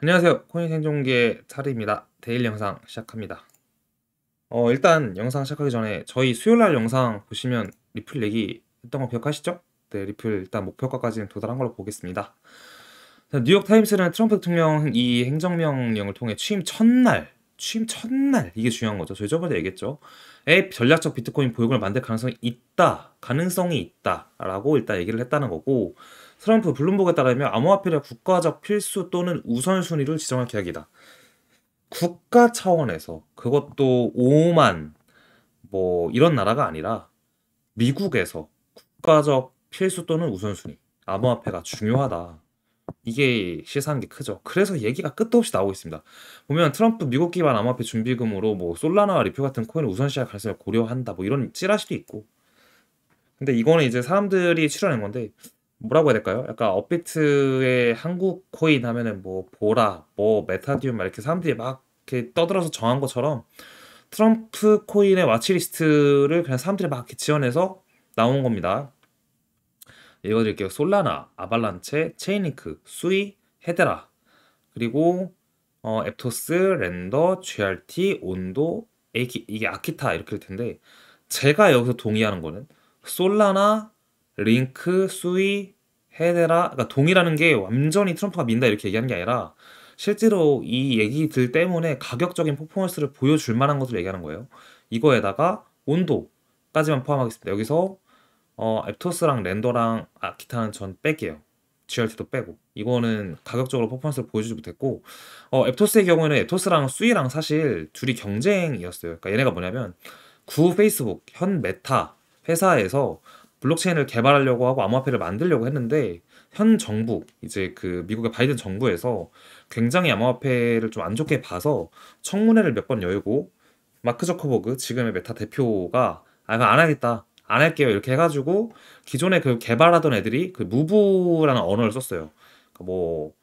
안녕하세요. 코인 생존기의 차리입니다. 데일리 영상 시작합니다. 일단 영상 시작하기 전에 저희 수요일날 영상 보시면 리플 얘기했던 거 기억하시죠? 네, 리플 일단 목표가까지는 도달한 걸로 보겠습니다. 자, 뉴욕타임스는 트럼프 대통령 이 행정명령을 통해 취임 첫날 이게 중요한 거죠. 저희 저번에 얘기했죠. 에 전략적 비트코인 보유고를 만들 가능성이 있다라고 일단 얘기를 했다는 거고, 트럼프 블룸버그에 따르면 암호화폐를 국가적 필수 또는 우선순위로 지정할 계획이다. 국가 차원에서, 그것도 5만 뭐 이런 나라가 아니라 미국에서 국가적 필수 또는 우선순위, 암호화폐가 중요하다. 이게 시사하는 게 크죠. 그래서 얘기가 끝도 없이 나오고 있습니다. 보면 트럼프 미국 기반 암호화폐 준비금으로 뭐 솔라나와 리플 같은 코인을 우선시할 가능성을 고려한다, 뭐 이런 찌라시도 있고. 근데 이거는 이제 사람들이 추론한 건데, 뭐라고 해야 될까요? 약간 업비트의 한국 코인 하면은 뭐 보라, 뭐 메타디움 막 이렇게 사람들이 막 이렇게 떠들어서 정한 것처럼, 트럼프 코인의 와치리스트를 그냥 사람들이 막 이렇게 지원해서 나온 겁니다. 읽어드릴게요. 솔라나, 아발란체, 체인링크, 수이, 헤데라, 그리고 앱토스, 렌더, GRT, 온도, 이게 아키타 이렇게 될 텐데, 제가 여기서 동의하는 거는 솔라나, 링크, 수이, 헤데라, 그러니까 동의라는 게 완전히 트럼프가 민다 이렇게 얘기하는 게 아니라, 실제로 이 얘기들 때문에 가격적인 퍼포먼스를 보여줄 만한 것을 얘기하는 거예요. 이거에다가 온도까지만 포함하겠습니다. 여기서 앱토스랑 렌더랑 아키타는 전 뺄게요. GRT도 빼고. 이거는 가격적으로 퍼포먼스를 보여주지 못했고, 앱토스의 경우에는 앱토스랑 수이랑 사실 둘이 경쟁이었어요. 그러니까 얘네가 뭐냐면, 구 페이스북, 현 메타 회사에서 블록체인을 개발하려고 하고 암호화폐를 만들려고 했는데, 현 정부, 이제 그 미국의 바이든 정부에서 굉장히 암호화폐를 좀 안 좋게 봐서 청문회를 몇 번 열고, 마크 저커버그 지금의 메타 대표가 이거 안 하겠다, 안 할게요 이렇게 해가지고, 기존에 그 개발하던 애들이 그 무브라는 언어를 썼어요. 그러니까 뭐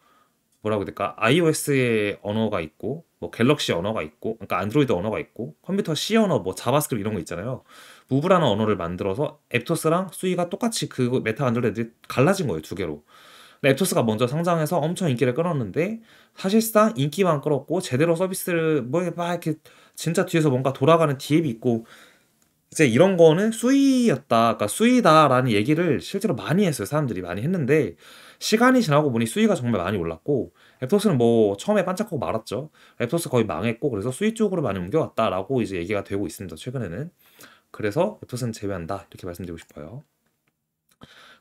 뭐라고 해야 될까? iOS의 언어가 있고, 뭐 갤럭시 언어가 있고, 그러니까 안드로이드 언어가 있고, 컴퓨터 C 언어, 뭐 자바스크립트 이런 거 있잖아요. 무브라는 언어를 만들어서 앱토스랑 수이가 똑같이 그 메타 안드로이드 애들이 갈라진 거예요, 두 개로. 근데 앱토스가 먼저 상장해서 엄청 인기를 끌었는데, 사실상 인기만 끌었고 제대로 서비스를 뭐 막 이렇게 진짜 뒤에서 뭔가 돌아가는 디앱이 있고, 이제 이런 거는 수위였다, 그러니까 수위다라는 얘기를 실제로 많이 했어요. 사람들이 많이 했는데, 시간이 지나고 보니 수위가 정말 많이 올랐고, 앱토스는 뭐 처음에 반짝하고 말았죠. 앱토스 거의 망했고, 그래서 수위 쪽으로 많이 옮겨왔다라고 이제 얘기가 되고 있습니다, 최근에는. 그래서 앱토스는 제외한다, 이렇게 말씀드리고 싶어요.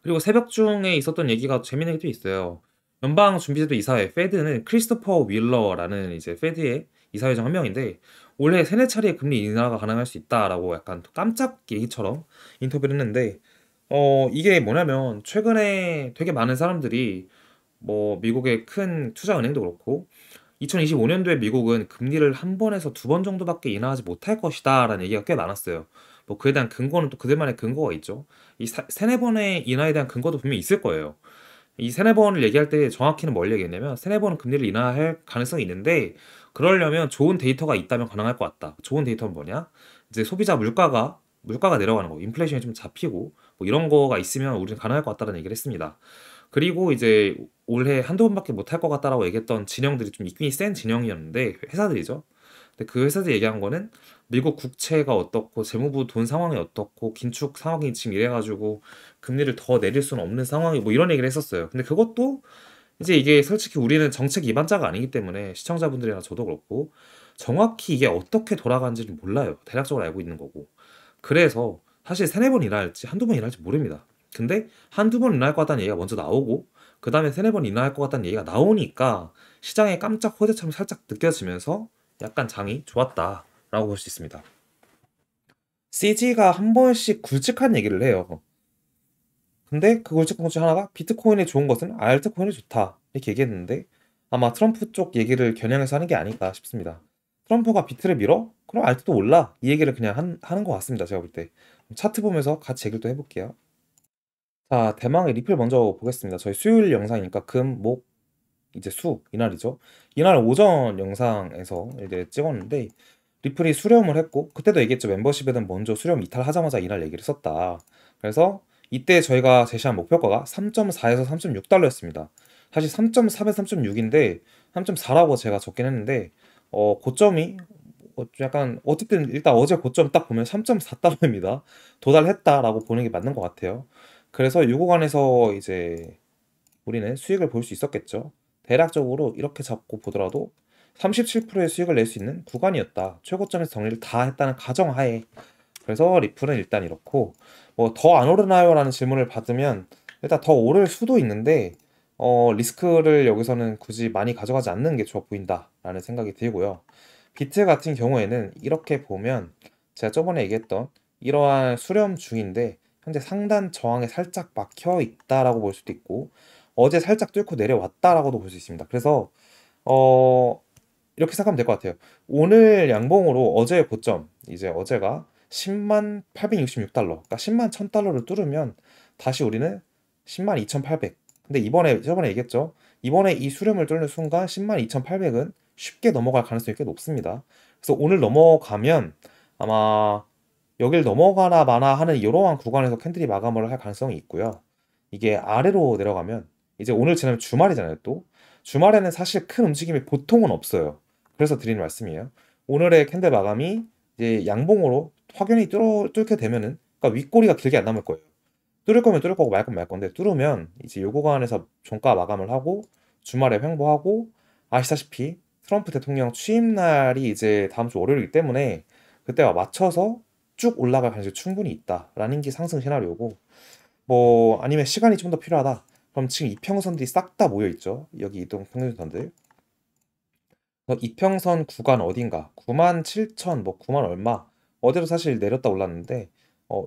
그리고 새벽 중에 있었던 얘기가 재밌는 게 또 있어요. 연방준비제도 이사회 페드는 크리스토퍼 윌러라는 이제 페드의 이사회 중 한 명인데, 올해 세네 차례 금리 인하가 가능할 수 있다라고 약간 깜짝 얘기처럼 인터뷰를 했는데, 이게 뭐냐면 최근에 되게 많은 사람들이, 뭐 미국의 큰 투자은행도 그렇고, 2025년도에 미국은 금리를 한 번에서 두 번 정도밖에 인하하지 못할 것이다라는 얘기가 꽤 많았어요. 뭐 그에 대한 근거는 또 그들만의 근거가 있죠. 이 세네 번의 인하에 대한 근거도 분명히 있을 거예요. 이 세네 번을 얘기할 때 정확히는 뭘 얘기했냐면, 세네 번은 금리를 인하할 가능성이 있는데, 그러려면 좋은 데이터가 있다면 가능할 것 같다. 좋은 데이터는 뭐냐? 이제 소비자 물가가 내려가는 거, 인플레이션이 좀 잡히고 뭐 이런 거가 있으면 우리는 가능할 것 같다는 얘기를 했습니다. 그리고 이제 올해 한두 번밖에 못 할 것 같다라고 얘기했던 진영들이 좀 입김이 센 진영이었는데, 회사들이죠. 근데 그 회사들이 얘기한 거는, 미국 국채가 어떻고 재무부 돈 상황이 어떻고 긴축 상황이 지금 이래가지고 금리를 더 내릴 수는 없는 상황이, 뭐 이런 얘기를 했었어요. 근데 그것도 이제 이게 솔직히 우리는 정책 입안자가 아니기 때문에, 시청자분들이나 저도 그렇고 정확히 이게 어떻게 돌아가는지를 몰라요. 대략적으로 알고 있는 거고. 그래서 사실 세네 번 일할지 한두 번 일할지 모릅니다. 근데 한두 번 일할 것 같다는 얘기가 먼저 나오고, 그 다음에 세네 번 일할 것 같다는 얘기가 나오니까 시장에 깜짝 호재처럼 살짝 느껴지면서 약간 장이 좋았다라고 볼 수 있습니다. CG가 한 번씩 굵직한 얘기를 해요. 근데 그 굵직한 것 중 하나가, 비트코인에 좋은 것은 알트코인이 좋다 이렇게 얘기했는데, 아마 트럼프 쪽 얘기를 겨냥해서 하는 게 아닐까 싶습니다. 트럼프가 비트를 밀어? 그럼 알트도 올라, 이 얘기를 그냥 하는 것 같습니다, 제가 볼 때. 차트 보면서 같이 얘기를 또 해볼게요. 자, 대망의 리플 먼저 보겠습니다. 저희 수요일 영상이니까 금, 목, 이제 수, 이날이죠. 이날 오전 영상에서 이제 찍었는데, 리플이 수렴을 했고, 그때도 얘기했죠. 멤버십에는 먼저 수렴 이탈하자마자 이날 얘기를 했었다. 그래서 이때 저희가 제시한 목표가가 3.4에서 3.6달러였습니다. 사실 3.3에서 3.6인데 3.4라고 제가 적긴 했는데 고점이 약간 어쨌든 일단 어제 고점 딱 보면 3.4달러입니다. 도달했다라고 보는 게 맞는 것 같아요. 그래서 이 구간에서 이제 우리는 수익을 볼 수 있었겠죠. 대략적으로 이렇게 잡고 보더라도 37%의 수익을 낼 수 있는 구간이었다. 최고점에서 정리를 다 했다는 가정하에. 그래서 리플은 일단 이렇고, 뭐 더 안 오르나요? 라는 질문을 받으면 일단 더 오를 수도 있는데 리스크를 여기서는 굳이 많이 가져가지 않는 게 좋아 보인다 라는 생각이 들고요. 비트 같은 경우에는 이렇게 보면 제가 저번에 얘기했던 이러한 수렴 중인데 현재 상단 저항에 살짝 막혀 있다라고 볼 수도 있고 어제 살짝 뚫고 내려왔다라고도 볼 수 있습니다. 그래서 어 이렇게 생각하면 될 것 같아요. 오늘 양봉으로 어제의 고점, 이제 어제가 10만 866달러, 그러니까 10만 1000달러를 뚫으면 다시 우리는 10만 2800. 근데 저번에 얘기했죠. 이번에 이 수렴을 뚫는 순간 10만 2800은 쉽게 넘어갈 가능성이 꽤 높습니다. 그래서 오늘 넘어가면 아마 여길 넘어가나 마나 하는 이러한 구간에서 캔들이 마감을 할 가능성이 있고요. 이게 아래로 내려가면 이제 오늘 지나면 주말이잖아요, 또. 주말에는 사실 큰 움직임이 보통은 없어요. 그래서 드리는 말씀이에요. 오늘의 캔들 마감이 이제 양봉으로 확연히 뚫게 되면은, 그러니까 윗꼬리가 길게 안 남을 거예요. 뚫을 거면 뚫을 거고 말 거면 말 건데, 뚫으면 이제 요 구간에서 종가 마감을 하고 주말에 횡보하고, 아시다시피 트럼프 대통령 취임 날이 이제 다음 주 월요일이기 때문에 그때와 맞춰서 쭉 올라갈 가능성이 충분히 있다라는 게 상승 시나리오고, 뭐 아니면 시간이 좀 더 필요하다. 그럼 지금 이평선들이 싹 다 모여 있죠. 여기 이동 평균선들. 이평선 구간 어딘가 97,000 뭐 9만 얼마 어제도 사실 내렸다 올랐는데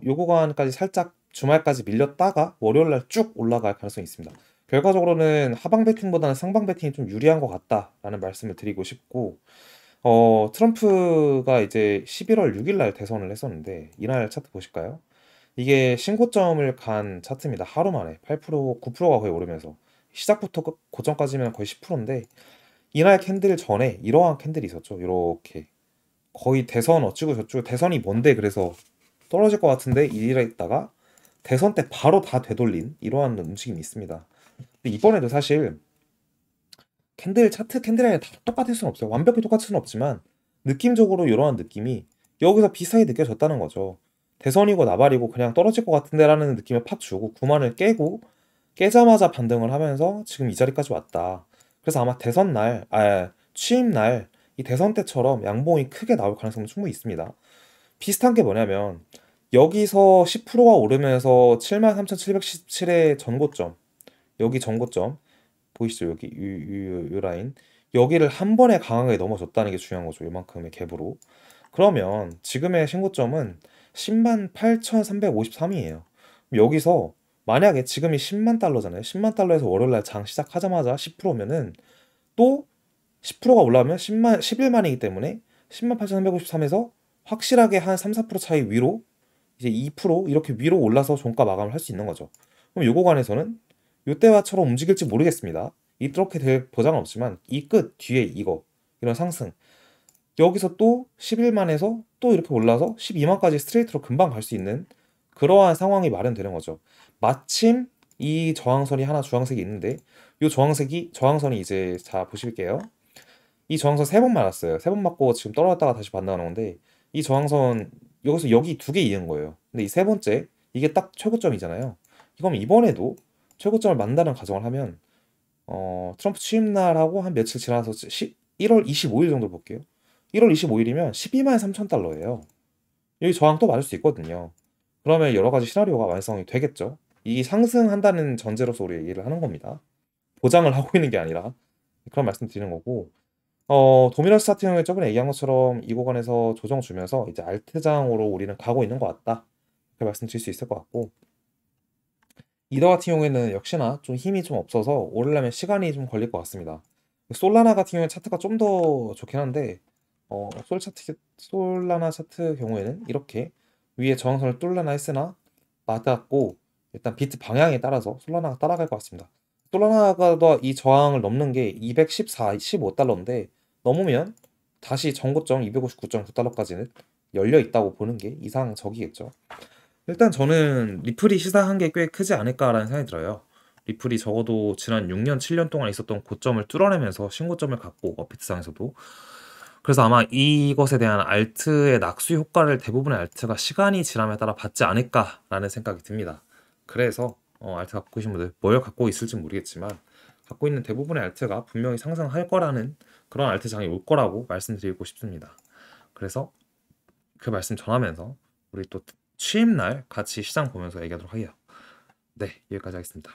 요 구간까지 살짝 주말까지 밀렸다가 월요일 날 쭉 올라갈 가능성이 있습니다. 결과적으로는 하방 베팅보다는 상방 베팅이 좀 유리한 것 같다라는 말씀을 드리고 싶고 트럼프가 이제 11월 6일 날 대선을 했었는데 이날 차트 보실까요? 이게 신고점을 간 차트입니다. 하루 만에 8%, 9%가 거의 오르면서 시작부터 고점까지면 거의 10%인데 이날 캔들 전에 이러한 캔들이 있었죠. 이렇게 거의 대선 어찌고 저찌고 대선이 뭔데 그래서 떨어질 것 같은데 이랬다가 대선 때 바로 다 되돌린 이러한 움직임이 있습니다. 근데 이번에도 사실 캔들 차트 캔들이 다 똑같을 수는 없어요. 완벽히 똑같을 수는 없지만 느낌적으로 이러한 느낌이 여기서 비슷하게 느껴졌다는 거죠. 대선이고 나발이고 그냥 떨어질 것 같은데라는 느낌을 팍 주고 9만을 깨고 깨자마자 반등을 하면서 지금 이 자리까지 왔다. 그래서 아마 대선 날, 취임 날, 이 대선 때처럼 양봉이 크게 나올 가능성은 충분히 있습니다. 비슷한 게 뭐냐면, 여기서 10%가 오르면서 73,717의 전고점, 여기 전고점, 보이시죠? 여기, 요 라인. 여기를 한 번에 강하게 넘어졌다는 게 중요한 거죠. 이만큼의 갭으로. 그러면 지금의 신고점은 10만 8,353이에요. 여기서 만약에 지금이 10만 달러잖아요. 10만 달러에서 월요일날 장 시작하자마자 10%면은 또 10%가 올라오면 10만, 11만이기 때문에 10만 8,353에서 확실하게 한 3, 4% 차이 위로 이제 2% 이렇게 위로 올라서 종가 마감을 할 수 있는 거죠. 그럼 요 구간에서는 요때와처럼 움직일지 모르겠습니다. 이렇게 될 보장은 없지만 이 끝 뒤에 이거 이런 상승 여기서 또 11만에서 또 이렇게 올라서 12만까지 스트레이트로 금방 갈 수 있는 그러한 상황이 마련되는 거죠. 마침 이 저항선이 하나 주황색이 있는데 이 저항선이 이제 자 보실게요. 이 저항선 세 번 맞았어요. 세 번 맞고 지금 떨어졌다가 다시 반등하는 건데 이 저항선 여기서 여기 두 개 이은 거예요. 근데 이 세 번째 이게 딱 최고점이잖아요. 이건 이번에도 최고점을 만다는 가정을 하면 트럼프 취임 날하고 한 며칠 지나서 1월 25일 정도 볼게요. 1월 25일이면 12만 3천 달러예요. 여기 저항 또 맞을 수 있거든요. 그러면 여러 가지 시나리오가 완성이 되겠죠. 이 상승한다는 전제로서 우리 얘기를 하는 겁니다. 보장을 하고 있는 게 아니라 그런 말씀 드리는 거고 도미노스 같은 경우에 저번에 얘기한 것처럼 이 구간에서 조정 주면서 이제 알트장으로 우리는 가고 있는 것 같다. 그렇게 말씀드릴 수 있을 것 같고 이더 같은 경우에는 역시나 좀 힘이 좀 없어서 오르려면 시간이 좀 걸릴 것 같습니다. 솔라나 같은 경우에 차트가 좀 더 좋긴 한데 솔라나 차트 경우에는 이렇게 위에 저항선을 뚫려나 했으나 맞았고 일단 비트 방향에 따라서 솔라나가 따라갈 것 같습니다. 솔라나가 이 저항을 넘는 게 214, 15달러인데 넘으면 다시 전고점 259.9달러까지는 열려 있다고 보는 게 이상적이겠죠. 일단 저는 리플이 시사한 게 꽤 크지 않을까라는 생각이 들어요. 리플이 적어도 지난 6년, 7년 동안 있었던 고점을 뚫어내면서 신고점을 갖고 업비트상에서도. 그래서 아마 이것에 대한 알트의 낙수 효과를 대부분의 알트가 시간이 지남에 따라 받지 않을까라는 생각이 듭니다. 그래서 알트 갖고 계신 분들 뭘 갖고 있을지 모르겠지만 갖고 있는 대부분의 알트가 분명히 상승할 거라는 그런 알트장이 올 거라고 말씀드리고 싶습니다. 그래서 그 말씀 전하면서 우리 또 취임날 같이 시장 보면서 얘기하도록 하게요. 네, 여기까지 하겠습니다.